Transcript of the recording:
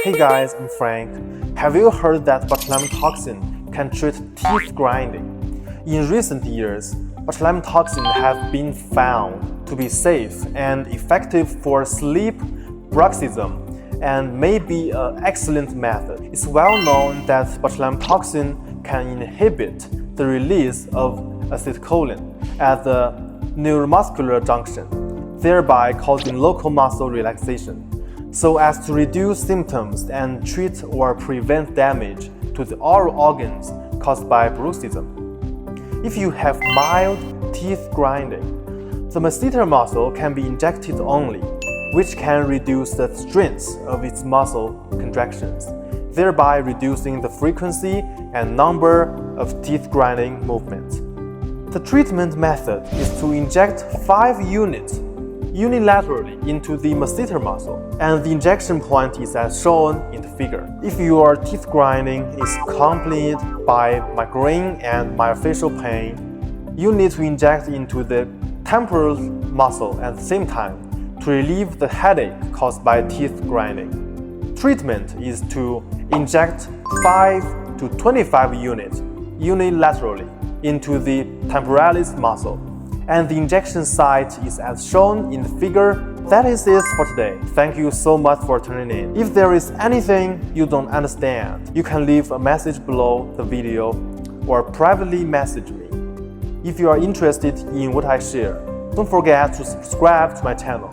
Hey guys, I'm Frank. Have you heard that botulinumtoxin can treat teeth grinding? In recent years, botulinumtoxin have been found to be safe and effective for sleep bruxism and may be an excellent method. It's well known that botulinumtoxin can inhibit the release of acetylcholine at the neuromuscular junction, thereby causing local muscle relaxation, so as to reduce symptoms and treat or prevent damage to the oral organs caused by bruxism. If you have mild teeth grinding, the masseter muscle can be injected only, which can reduce the strength of its muscle contractions, thereby reducing the frequency and number of teeth grinding movements. The treatment method is to inject 5 units unilaterally into the masseter muscle, and the injection point is as shown in the figure. If your teeth grinding is accompanied by migraine and myofascial pain, you need to inject into the temporal muscle at the same time to relieve the headache caused by teeth grinding. Treatment is to inject 5 to 25 units unilaterally into the temporalis muscle, and the injection site is as shown in the figure. That is it for today. Thank you so much for tuning in. If there is anything you don't understand, you can leave a message below the video or privately message me. If you are interested in what I share, don't forget to subscribe to my channel.